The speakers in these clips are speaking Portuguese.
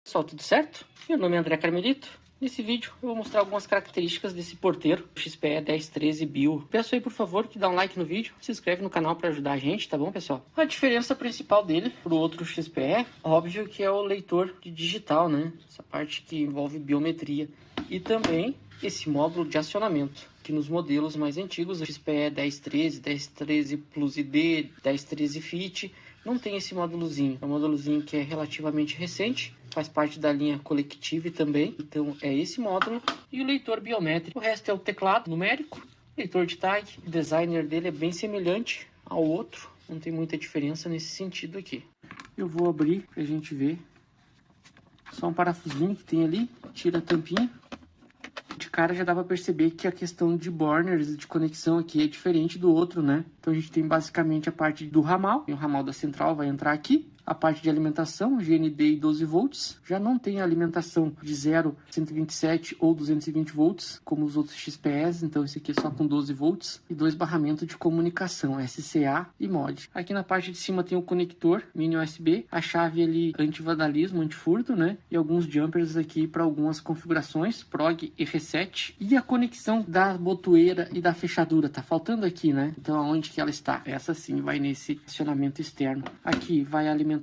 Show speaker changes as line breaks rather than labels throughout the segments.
Pessoal, tudo certo? Meu nome é André Carmelito. Nesse vídeo eu vou mostrar algumas características desse porteiro XPE 1013 Bio. Peço aí por favor que dá um like no vídeo, se inscreve no canal para ajudar a gente, tá bom pessoal? A diferença principal dele pro outro XPE, óbvio que é o leitor de digital, né? Essa parte que envolve biometria. E também esse módulo de acionamento, que nos modelos mais antigos, o XPE 1013, 1013 Plus ID, 1013 Fit, não tem esse módulozinho. É um módulozinho que é relativamente recente, faz parte da linha Collective também. Então é esse módulo e o leitor biométrico. O resto é o teclado numérico, leitor de tag. O designer dele é bem semelhante ao outro, não tem muita diferença nesse sentido aqui. Eu vou abrir pra gente ver. Só um parafusinho que tem ali, tira a tampinha. De cara já dá pra perceber que a questão de burners, de conexão aqui é diferente do outro, né? Então a gente tem basicamente a parte do ramal, e o ramal da central vai entrar aqui. A parte de alimentação, GND e 12 volts, já não tem a alimentação de 0, 127 ou 220 volts, como os outros XPS, então esse aqui é só com 12 volts. E dois barramentos de comunicação, SCA e MOD. Aqui na parte de cima tem o conector mini USB, a chave ali anti-vandalismo, anti-furto, né? E alguns jumpers aqui para algumas configurações, prog e reset. E a conexão da botoeira e da fechadura, tá faltando aqui, né? Então aonde que ela está? Essa sim vai nesse acionamento externo. Aqui vai a alimentação,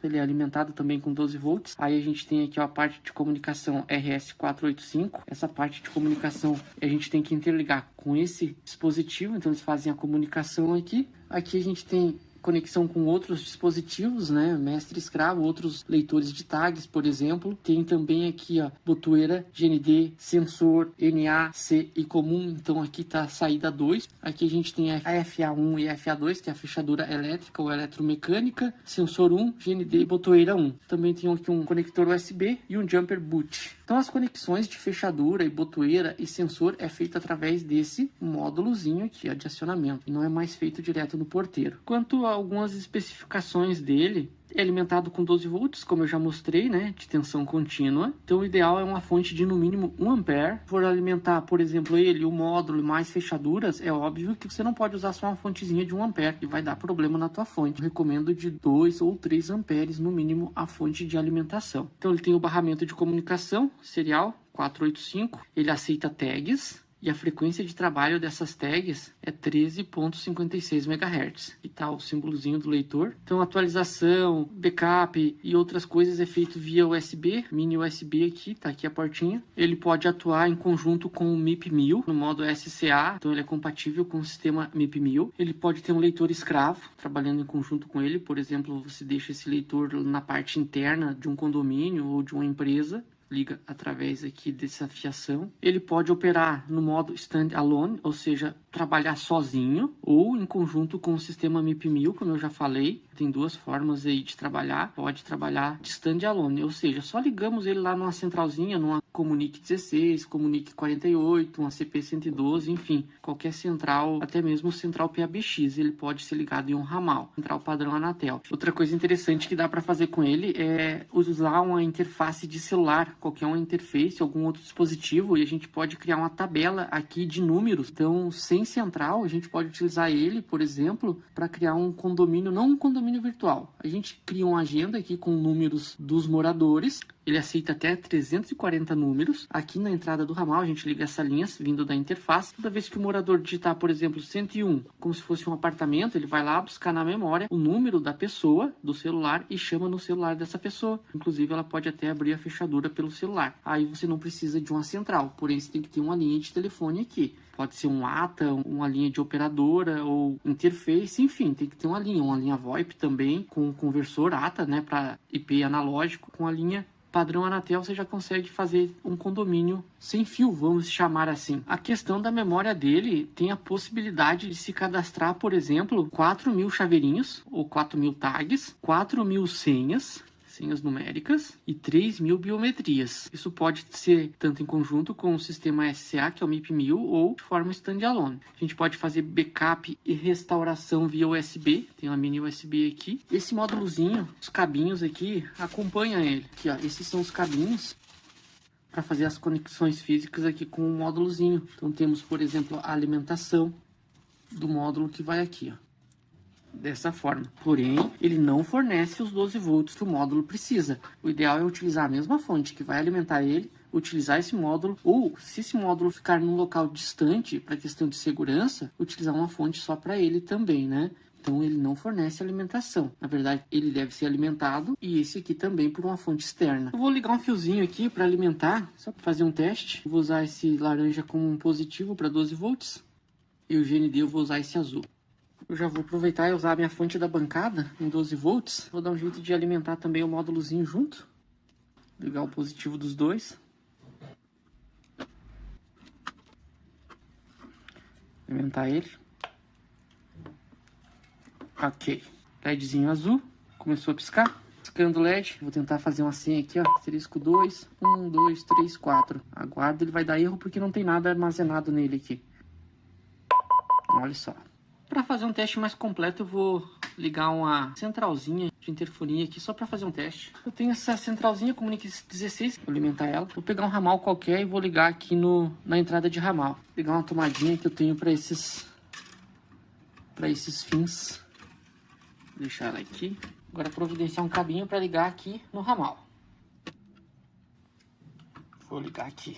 ele é alimentado também com 12 volts. Aí a gente tem aqui ó, a parte de comunicação RS485. Essa parte de comunicação a gente tem que interligar com esse dispositivo, então eles fazem a comunicação aqui. Aqui a gente tem conexão com outros dispositivos, né, mestre escravo, outros leitores de tags, por exemplo. Tem também aqui a botoeira, GND, sensor, NA, C e comum. Então aqui tá a saída 2. Aqui a gente tem a FA1 e a FA2, que é a fechadura elétrica ou eletromecânica, sensor 1, GND e botoeira 1. Também tem aqui um conector USB e um jumper boot. Então as conexões de fechadura e botoeira e sensor é feita através desse módulozinho aqui, ó, de acionamento. E não é mais feito direto no porteiro. Quanto a algumas especificações dele, é alimentado com 12 volts, como eu já mostrei, né, de tensão contínua. Então o ideal é uma fonte de no mínimo 1 ampere. For alimentar, por exemplo, ele, o módulo e mais fechaduras, é óbvio que você não pode usar só uma fontezinha de 1 ampere, que vai dar problema na tua fonte. Eu recomendo de 2 ou 3 amperes no mínimo a fonte de alimentação. Então ele tem o barramento de comunicação, serial 485, ele aceita tags. E a frequência de trabalho dessas tags é 13.56 MHz. E tá o símbolozinho do leitor. Então, atualização, backup e outras coisas é feito via USB, mini USB aqui, tá aqui a portinha. Ele pode atuar em conjunto com o MIP-1000 no modo SCA, então ele é compatível com o sistema MIP-1000. Ele pode ter um leitor escravo, trabalhando em conjunto com ele. Por exemplo, você deixa esse leitor na parte interna de um condomínio ou de uma empresa. Liga através aqui dessa fiação. Ele pode operar no modo stand-alone, ou seja, trabalhar sozinho ou em conjunto com o sistema MIP-1000, como eu já falei. Tem duas formas aí de trabalhar. Pode trabalhar de stand-alone, ou seja, só ligamos ele lá numa centralzinha, numa Comunique 16, Comunique 48, uma CP112, enfim, qualquer central, até mesmo central PABX, ele pode ser ligado em um ramal, central padrão Anatel. Outra coisa interessante que dá para fazer com ele é usar uma interface de celular, qualquer uma interface, algum outro dispositivo, e a gente pode criar uma tabela aqui de números. Então, sem central, a gente pode utilizar ele, por exemplo, para criar um condomínio, não um condomínio virtual. A gente cria uma agenda aqui com números dos moradores. Ele aceita até 340 números. Aqui na entrada do ramal, a gente liga essa linha vindo da interface. Toda vez que o morador digitar, por exemplo, 101, como se fosse um apartamento, ele vai lá buscar na memória o número da pessoa, do celular, e chama no celular dessa pessoa. Inclusive, ela pode até abrir a fechadura pelo celular. Aí você não precisa de uma central, porém você tem que ter uma linha de telefone aqui. Pode ser um ATA, uma linha de operadora ou interface, enfim, tem que ter uma linha VoIP também, com conversor ATA, né, para IP analógico, com a linha padrão Anatel. Você já consegue fazer um condomínio sem fio, vamos chamar assim. A questão da memória dele tem a possibilidade de se cadastrar, por exemplo, 4.000 chaveirinhos ou 4.000 tags, 4.000 senhas numéricas e 3.000 biometrias. Isso pode ser tanto em conjunto com o sistema SCA, que é o MIP-1000, ou de forma standalone. A gente pode fazer backup e restauração via USB. Tem uma mini USB aqui. Esse módulozinho, os cabinhos aqui, acompanha ele. Aqui, ó, esses são os cabinhos para fazer as conexões físicas aqui com o módulozinho. Então temos, por exemplo, a alimentação do módulo que vai aqui, ó. dessa forma. Porém, ele não fornece os 12 volts que o módulo precisa. O ideal é utilizar a mesma fonte que vai alimentar ele, utilizar esse módulo, ou se esse módulo ficar num local distante para questão de segurança, utilizar uma fonte só para ele também, né? Então ele não fornece alimentação. Na verdade, ele deve ser alimentado e esse aqui também por uma fonte externa. Eu vou ligar um fiozinho aqui para alimentar, só para fazer um teste. Eu vou usar esse laranja como um positivo para 12 volts e o GND eu vou usar esse azul. Eu já vou aproveitar e usar a minha fonte da bancada em 12 volts. Vou dar um jeito de alimentar também o módulozinho junto. Ligar o positivo dos dois. Alimentar ele. Ok. LEDzinho azul. Começou a piscar. Piscando o LED. Vou tentar fazer uma senha aqui, ó. Asterisco 2. 1, 2, 3, 4. Aguardo, ele vai dar erro porque não tem nada armazenado nele aqui. Olha só. Para fazer um teste mais completo, eu vou ligar uma centralzinha de interfonia aqui só para fazer um teste. Eu tenho essa centralzinha Comunix 16, vou alimentar ela. Vou pegar um ramal qualquer e vou ligar aqui na entrada de ramal. Vou pegar uma tomadinha que eu tenho para esses fins. Vou deixar ela aqui. Agora providenciar um cabinho para ligar aqui no ramal. Vou ligar aqui.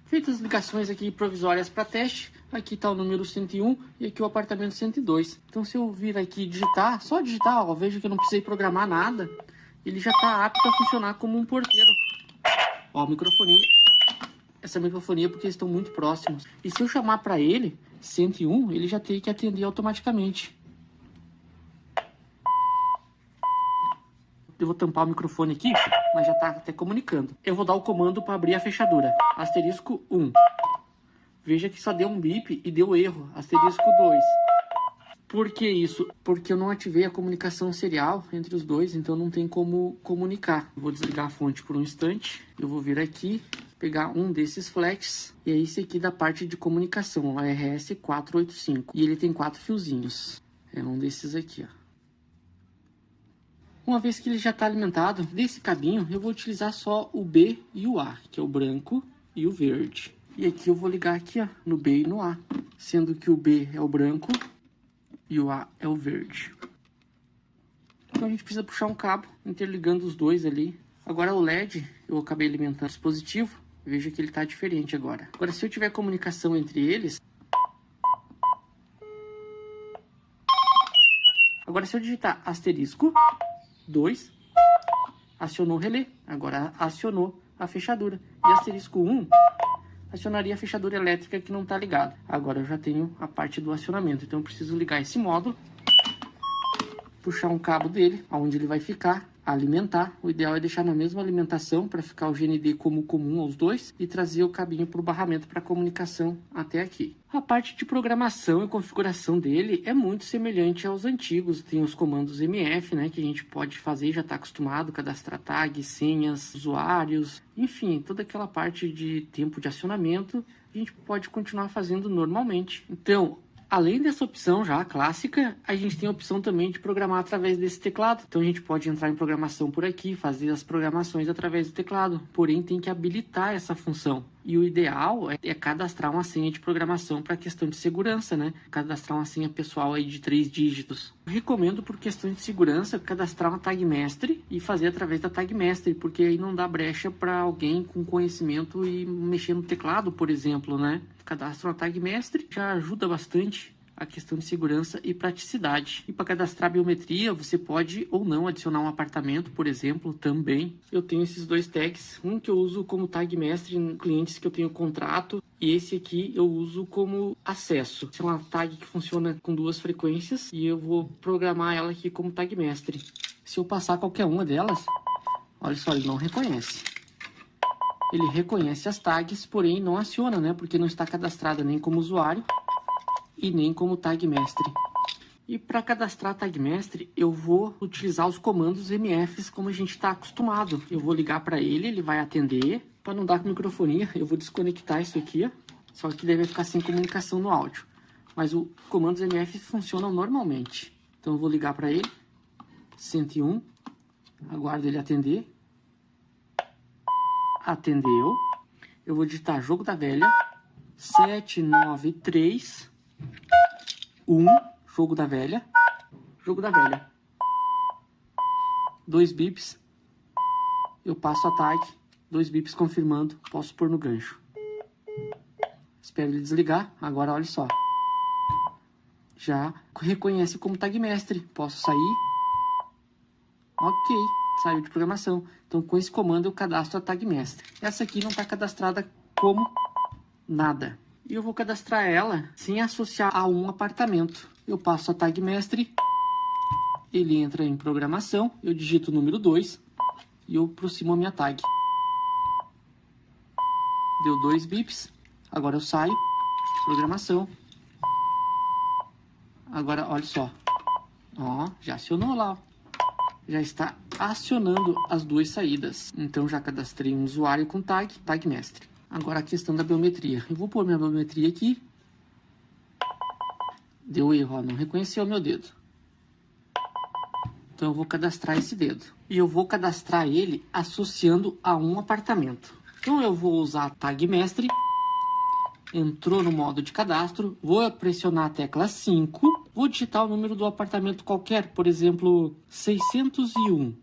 Feitas as ligações aqui provisórias para teste, aqui está o número 101 e aqui o apartamento 102. Então se eu vir aqui digitar, só digitar, ó, veja que eu não precisei programar nada, ele já está apto a funcionar como um porteiro. Ó, microfonia. Essa microfonia porque eles estão muito próximos. E se eu chamar para ele 101, ele já tem que atender automaticamente. Eu vou tampar o microfone aqui, mas já está até comunicando. Eu vou dar o comando para abrir a fechadura. Asterisco 1. Veja que só deu um bip e deu erro. Asterisco 2. Por que isso? Porque eu não ativei a comunicação serial entre os dois, então não tem como comunicar. Eu vou desligar a fonte por um instante. Eu vou vir aqui, pegar um desses flex. E é esse aqui da parte de comunicação, o RS485. E ele tem 4 fiozinhos. É um desses aqui, ó. Uma vez que ele já está alimentado, desse cabinho eu vou utilizar só o B e o A, que é o branco e o verde. E aqui eu vou ligar aqui, ó, no B e no A, sendo que o B é o branco e o A é o verde. Então a gente precisa puxar um cabo interligando os dois ali. Agora o LED, eu acabei alimentando o dispositivo, veja que ele está diferente agora. Agora se eu tiver comunicação entre eles... Agora se eu digitar asterisco 2, acionou o relé, agora acionou a fechadura. E asterisco 1, acionaria a fechadura elétrica que não está ligada. Agora eu já tenho a parte do acionamento, então eu preciso ligar esse módulo, puxar um cabo dele, aonde ele vai ficar, alimentar. O ideal é deixar na mesma alimentação para ficar o GND como comum aos dois e trazer o cabinho para o barramento para comunicação até aqui. A parte de programação e configuração dele é muito semelhante aos antigos. Tem os comandos MF, né, que a gente pode fazer, já está acostumado, cadastrar tags, senhas, usuários, enfim, toda aquela parte de tempo de acionamento a gente pode continuar fazendo normalmente. Então, além dessa opção já clássica, a gente tem a opção também de programar através desse teclado. Então a gente pode entrar em programação por aqui, fazer as programações através do teclado. Porém, tem que habilitar essa função. E o ideal é cadastrar uma senha de programação para questão de segurança, né? Cadastrar uma senha pessoal aí de 3 dígitos. Eu recomendo, por questão de segurança, cadastrar uma tag mestre e fazer através da tag mestre, porque aí não dá brecha para alguém com conhecimento e mexer no teclado, por exemplo, né? Cadastra uma tag mestre, já ajuda bastante a questão de segurança e praticidade. E para cadastrar biometria, você pode ou não adicionar um apartamento, por exemplo, também. Eu tenho esses 2 tags, um que eu uso como tag mestre em clientes que eu tenho contrato, e esse aqui eu uso como acesso. Essa é uma tag que funciona com 2 frequências, e eu vou programar ela aqui como tag mestre. Se eu passar qualquer uma delas, olha só, ele não reconhece. Ele reconhece as tags, porém não aciona, né? Porque não está cadastrada nem como usuário e nem como tag mestre. E para cadastrar tag mestre, eu vou utilizar os comandos MFs como a gente está acostumado. Eu vou ligar para ele, ele vai atender. Para não dar com microfonia, eu vou desconectar isso aqui, ó. Só que deve ficar sem comunicação no áudio. Mas os comandos MFs funcionam normalmente. Então eu vou ligar para ele, 101, aguardo ele atender. Atendeu. Eu vou digitar jogo da velha, 793 1, jogo da velha. Jogo da velha. 2 bips. Eu passo a tag. 2 bips confirmando. Posso pôr no gancho. Espero ele desligar. Agora olha só. Já reconhece como tag mestre. Posso sair. Ok. Saiu de programação. Então com esse comando eu cadastro a tag mestre. Essa aqui não está cadastrada como nada. E eu vou cadastrar ela sem associar a um apartamento. Eu passo a tag mestre. Ele entra em programação. Eu digito o número 2. E eu aproximo a minha tag. Deu 2 bips. Agora eu saio. Programação. Agora, olha só. Ó, já acionou lá. Já está acionando as 2 saídas. Então, já cadastrei um usuário com tag mestre. Agora, a questão da biometria. Eu vou pôr minha biometria aqui. Deu erro, ó, não reconheceu o meu dedo. Então, eu vou cadastrar esse dedo. E eu vou cadastrar ele associando a um apartamento. Então, eu vou usar a tag mestre. Entrou no modo de cadastro, vou pressionar a tecla 5, vou digitar o número do apartamento qualquer, por exemplo, 601,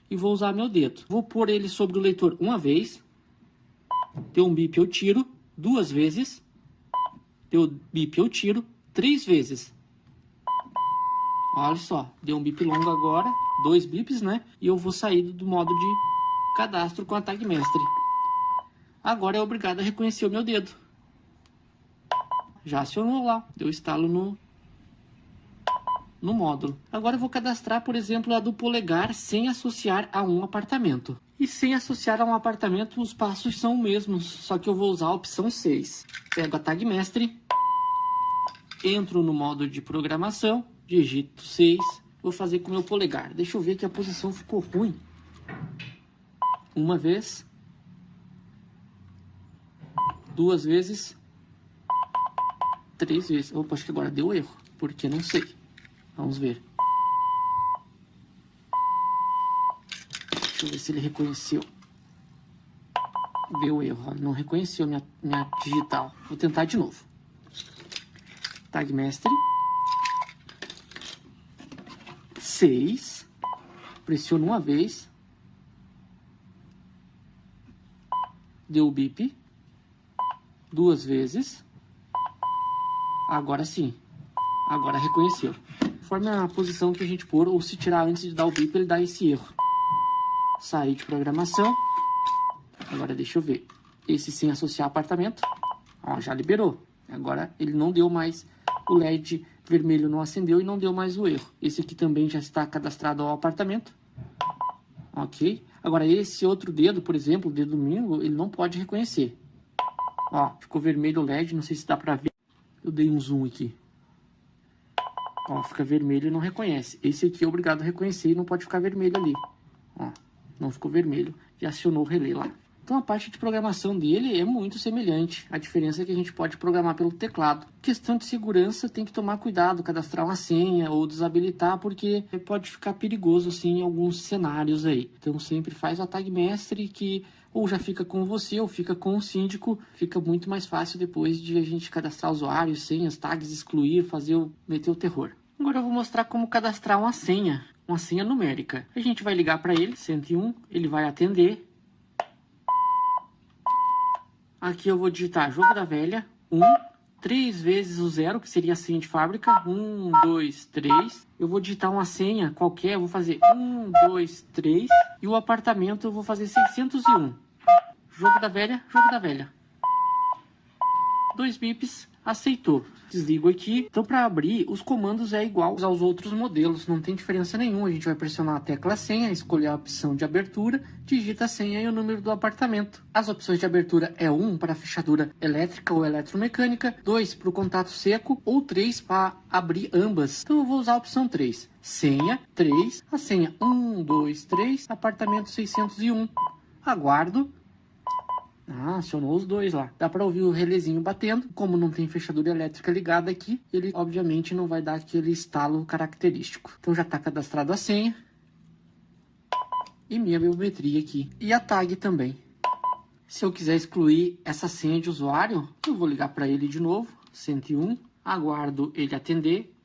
e vou usar meu dedo. Vou pôr ele sobre o leitor uma vez, deu um bip eu tiro, 2 vezes, deu bip eu tiro, 3 vezes. Olha só, deu um bip longo agora, 2 bips, né? E eu vou sair do modo de cadastro com a tag mestre. Agora é obrigado a reconhecer o meu dedo. Já acionou lá, deu estalo no módulo. Agora eu vou cadastrar, por exemplo, a do polegar sem associar a um apartamento. E sem associar a um apartamento, os passos são os mesmos, só que eu vou usar a opção 6. Pego a tag mestre, entro no modo de programação, digito 6, vou fazer com o meu polegar. Deixa eu ver que a posição ficou ruim. Uma vez, 2 vezes, 3 vezes. Opa, acho que agora deu erro, porque não sei. Vamos ver. Deixa eu ver se ele reconheceu. Deu erro, não reconheceu minha digital. Vou tentar de novo. Tag mestre. 6. Pressiono uma vez. Deu o bip. 2 vezes. Agora sim. Agora reconheceu. Conforme a posição que a gente pôr, ou se tirar antes de dar o bip, ele dá esse erro. Sair de programação. Agora deixa eu ver. Esse sem associar apartamento. Ó, já liberou. Agora ele não deu mais o LED vermelho, não acendeu e não deu mais o erro. Esse aqui também já está cadastrado ao apartamento. Ok. Agora esse outro dedo, por exemplo, o dedo domingo, ele não pode reconhecer. Ó, ficou vermelho o LED, não sei se dá pra ver. Eu dei um zoom aqui. Ó, fica vermelho e não reconhece. Esse aqui é obrigado a reconhecer e não pode ficar vermelho ali. Ó, não ficou vermelho e acionou o relé lá. Então a parte de programação dele é muito semelhante. A diferença é que a gente pode programar pelo teclado. Questão de segurança, tem que tomar cuidado, cadastrar uma senha ou desabilitar, porque pode ficar perigoso assim em alguns cenários aí. Então sempre faz a tag mestre que ou já fica com você ou fica com o síndico. Fica muito mais fácil depois de a gente cadastrar usuários, senhas, tags, excluir, meter o terror. Agora eu vou mostrar como cadastrar uma senha numérica. A gente vai ligar para ele, 101, ele vai atender. Aqui eu vou digitar jogo da velha, 1, 3 vezes o 0, que seria a senha de fábrica, 1, 2, 3. Eu vou digitar uma senha qualquer, eu vou fazer 1, 2, 3. E o apartamento eu vou fazer 601. Jogo da velha, jogo da velha. 2 bips, aceitou. Desligo aqui. Então, para abrir, os comandos é igual aos outros modelos, não tem diferença nenhuma. A gente vai pressionar a tecla senha, escolher a opção de abertura, digita a senha e o número do apartamento. As opções de abertura é 1 para fechadura elétrica ou eletromecânica, 2 para o contato seco ou 3 para abrir ambas. Então, eu vou usar a opção 3. Senha 3, a senha 1, 2, 3, apartamento 601. Aguardo. Ah, acionou os dois lá. Dá para ouvir o relézinho batendo. Como não tem fechadura elétrica ligada aqui, ele obviamente não vai dar aquele estalo característico. Então já está cadastrado a senha. E minha biometria aqui. E a tag também. Se eu quiser excluir essa senha de usuário, eu vou ligar para ele de novo. 101. Aguardo ele atender.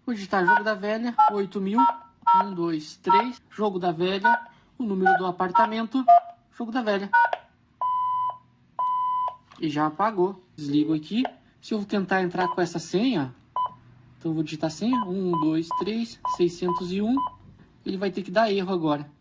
Vou digitar jogo da velha, 8.000, 1, 2, 3, jogo da velha, o número do apartamento, jogo da velha. E já apagou. Desligo aqui. Se eu tentar entrar com essa senha, então eu vou digitar a senha, 1, 2, 3, 601, ele vai ter que dar erro agora.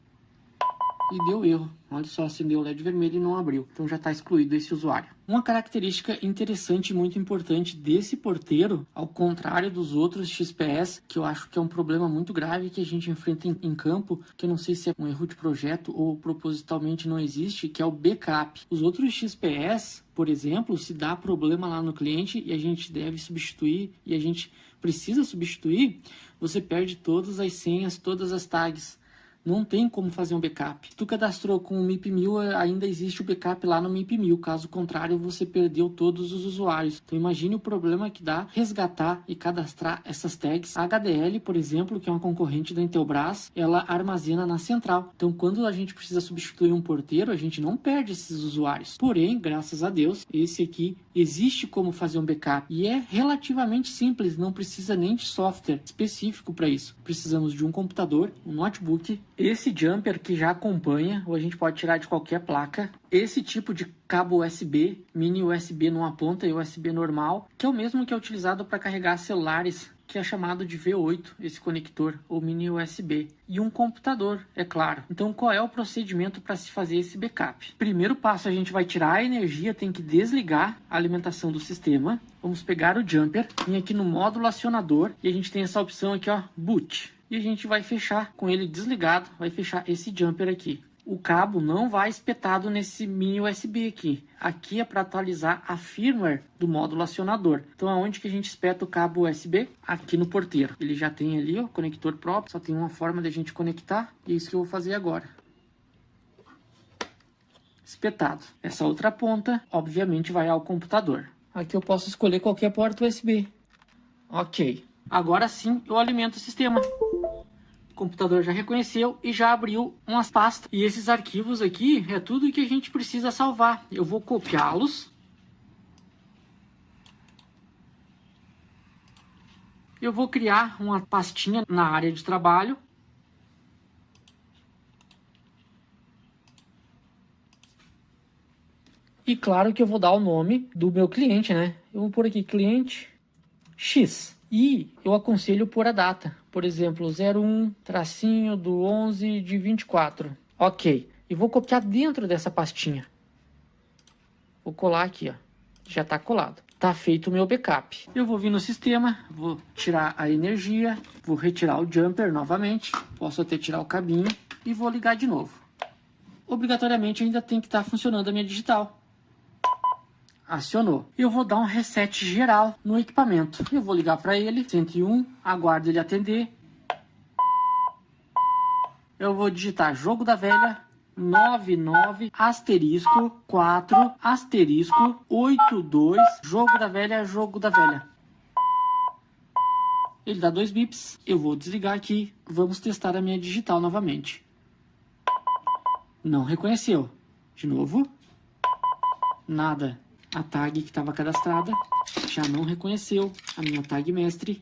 E deu erro. Olha só, acendeu o LED vermelho e não abriu. Então já está excluído esse usuário. Uma característica interessante e muito importante desse porteiro, ao contrário dos outros XPS, que eu acho que é um problema muito grave que a gente enfrenta em campo, que eu não sei se é um erro de projeto ou propositalmente não existe, que é o backup. Os outros XPS, por exemplo, se dá problema lá no cliente e a gente deve substituir e a gente precisa substituir, você perde todas as senhas, todas as tags. Não tem como fazer um backup. Se tu cadastrou com o MIP1000, ainda existe o backup lá no MIP1000. Caso contrário, você perdeu todos os usuários. Então imagine o problema que dá resgatar e cadastrar essas tags. A HDL, por exemplo, que é uma concorrente da Intelbras, ela armazena na central. Então quando a gente precisa substituir um porteiro, a gente não perde esses usuários. Porém, graças a Deus, esse aqui existe como fazer um backup. E é relativamente simples, não precisa nem de software específico para isso. Precisamos de um computador, um notebook, esse jumper que já acompanha, ou a gente pode tirar de qualquer placa, esse tipo de cabo USB, mini USB numa ponta e USB normal, que é o mesmo que é utilizado para carregar celulares, que é chamado de V8, esse conector, ou mini USB, e um computador, é claro. Então qual é o procedimento para se fazer esse backup? Primeiro passo, a gente vai tirar a energia, tem que desligar a alimentação do sistema. Vamos pegar o jumper, vir aqui no módulo acionador, e a gente tem essa opção aqui, ó, boot. E a gente vai fechar com ele desligado, vai fechar esse jumper aqui. O cabo não vai espetado nesse mini USB aqui. Aqui é para atualizar a firmware do módulo acionador. Então aonde que a gente espeta o cabo USB? Aqui no porteiro. Ele já tem ali o conector próprio, só tem uma forma de a gente conectar. E é isso que eu vou fazer agora. Espetado. Essa outra ponta, obviamente, vai ao computador. Aqui eu posso escolher qualquer porta USB. Ok. Agora sim eu alimento o sistema. O computador já reconheceu e já abriu umas pastas. E esses arquivos aqui é tudo que a gente precisa salvar. Eu vou copiá-los. Eu vou criar uma pastinha na área de trabalho. E claro que eu vou dar o nome do meu cliente, né? Eu vou pôr aqui cliente X. E eu aconselho pôr a data. Por exemplo, 01/11/24. Ok. E vou copiar dentro dessa pastinha. Vou colar aqui, ó. Já está colado. Tá feito o meu backup. Eu vou vir no sistema, vou tirar a energia, vou retirar o jumper novamente. Posso até tirar o cabinho e vou ligar de novo. Obrigatoriamente ainda tem que estar funcionando a minha digital. Acionou. Eu vou dar um reset geral no equipamento. Eu vou ligar para ele, 101, aguardo ele atender. Eu vou digitar jogo da velha, 99 asterisco 4 asterisco 82, jogo da velha, jogo da velha. Ele dá 2 bips. Eu vou desligar aqui. Vamos testar a minha digital novamente. Não reconheceu. De novo. Nada. A tag que estava cadastrada já não reconheceu. A minha tag mestre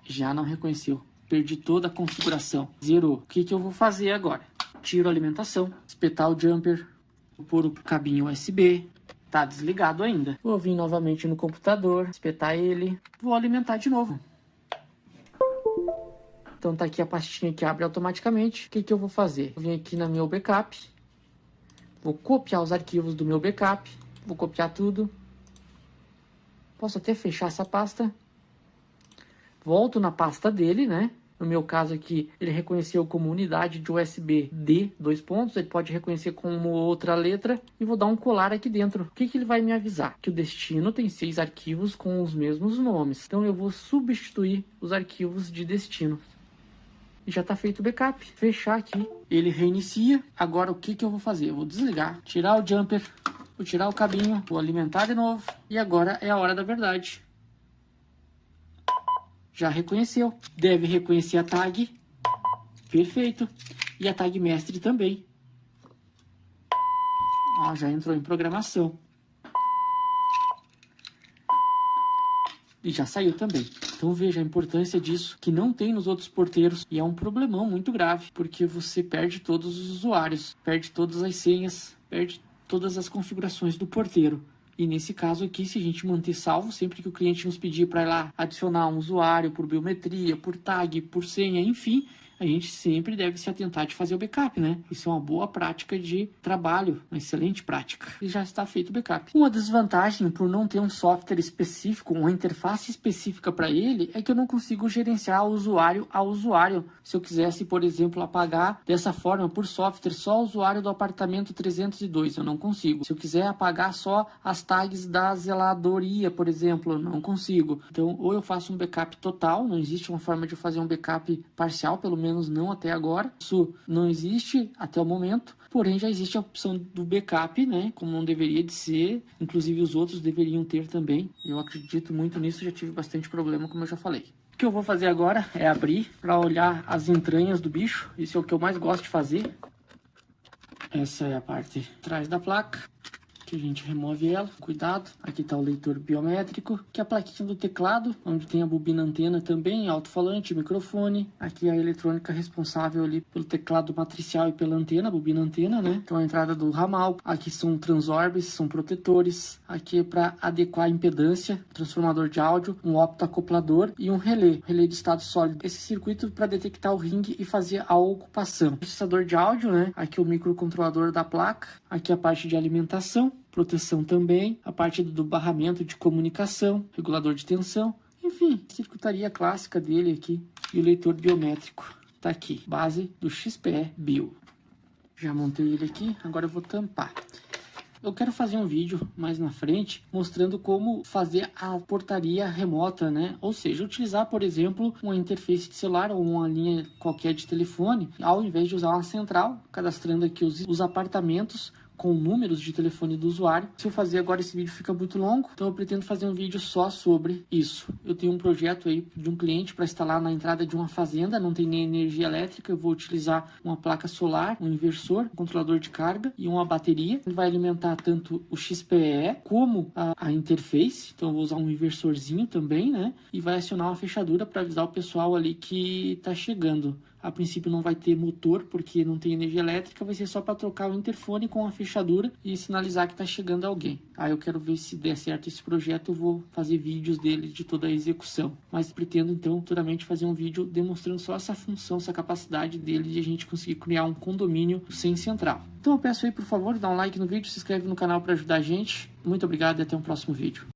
já não reconheceu. Perdi toda a configuração. Zerou. O que eu vou fazer agora? Tiro a alimentação, espetar o jumper, vou pôr o cabinho USB. Tá desligado ainda. Vou vir novamente no computador, espetar ele. Vou alimentar de novo. Então tá aqui a pastinha que abre automaticamente. O que eu vou fazer? Vou vir aqui no meu backup. Vou copiar os arquivos do meu backup. Vou copiar tudo. Posso até fechar essa pasta. Volto na pasta dele, né? No meu caso aqui, ele reconheceu como unidade de USB D, 2 pontos. Ele pode reconhecer como outra letra. E vou dar um colar aqui dentro. O que ele vai me avisar? Que o destino tem 6 arquivos com os mesmos nomes. Então eu vou substituir os arquivos de destino. E já está feito o backup. Fechar aqui. Ele reinicia. Agora o que eu vou fazer? Eu vou desligar, tirar o jumper. Vou tirar o cabinho, vou alimentar de novo. E agora é a hora da verdade. Já reconheceu. Deve reconhecer a tag. Perfeito. E a tag mestre também. Ó, já entrou em programação. E já saiu também. Então veja a importância disso, que não tem nos outros porteiros, e é um problemão muito grave, porque você perde todos os usuários, perde todas as senhas, perde todas as configurações do porteiro. E nesse caso aqui, se a gente manter salvo, sempre que o cliente nos pedir para ir lá adicionar um usuário por biometria, por tag, por senha, enfim, a gente sempre deve se atentar de fazer o backup, né? Isso é uma boa prática de trabalho, uma excelente prática. E já está feito o backup. Uma desvantagem por não ter um software específico, uma interface específica para ele, é que eu não consigo gerenciar usuário a usuário. Se eu quisesse, por exemplo, apagar dessa forma por software só o usuário do apartamento 302, eu não consigo. Se eu quiser apagar só as tags da zeladoria, por exemplo, eu não consigo. Então, ou eu faço um backup total, não existe uma forma de fazer um backup parcial, pelo menos não até agora. Isso não existe até o momento, porém já existe a opção do backup, né? Como não deveria de ser, inclusive os outros deveriam ter também. Eu acredito muito nisso, já tive bastante problema, como eu já falei. O que eu vou fazer agora é abrir para olhar as entranhas do bicho. Isso é o que eu mais gosto de fazer. Essa é a parte de trás da placa, que a gente remove ela, cuidado. Aqui está o leitor biométrico, que é a plaquinha do teclado, onde tem a bobina antena também, alto-falante, microfone. Aqui é a eletrônica responsável ali pelo teclado matricial e pela antena, bobina antena, né? Então a entrada do ramal. Aqui são transorbes, são protetores. Aqui é para adequar a impedância, transformador de áudio, um optoacoplador e um relé de estado sólido. Esse circuito para detectar o ringue e fazer a ocupação. Processador de áudio, né? Aqui o microcontrolador da placa. Aqui a parte de alimentação, proteção também, a parte do barramento de comunicação, regulador de tensão, enfim, circuitaria clássica dele aqui. E o leitor biométrico tá aqui, base do XPE Bio. Já montei ele aqui, agora eu vou tampar. Eu quero fazer um vídeo mais na frente mostrando como fazer a portaria remota, né? Ou seja, utilizar, por exemplo, uma interface de celular ou uma linha qualquer de telefone, ao invés de usar uma central, cadastrando aqui os apartamentos com números de telefone do usuário. Se eu fazer agora, esse vídeo fica muito longo, então eu pretendo fazer um vídeo só sobre isso. Eu tenho um projeto aí de um cliente para instalar na entrada de uma fazenda, não tem nem energia elétrica, eu vou utilizar uma placa solar, um inversor, um controlador de carga e uma bateria. Ele vai alimentar tanto o XPE como a interface, então eu vou usar um inversorzinho também, né? E vai acionar uma fechadura para avisar o pessoal ali que está chegando. A princípio não vai ter motor, porque não tem energia elétrica, vai ser só para trocar o interfone com a fechadura e sinalizar que está chegando alguém. Aí eu quero ver se der certo esse projeto, eu vou fazer vídeos dele, de toda a execução. Mas pretendo então futuramente fazer um vídeo demonstrando só essa função, essa capacidade dele de a gente conseguir criar um condomínio sem central. Então eu peço aí, por favor, dá um like no vídeo, se inscreve no canal para ajudar a gente. Muito obrigado e até um próximo vídeo.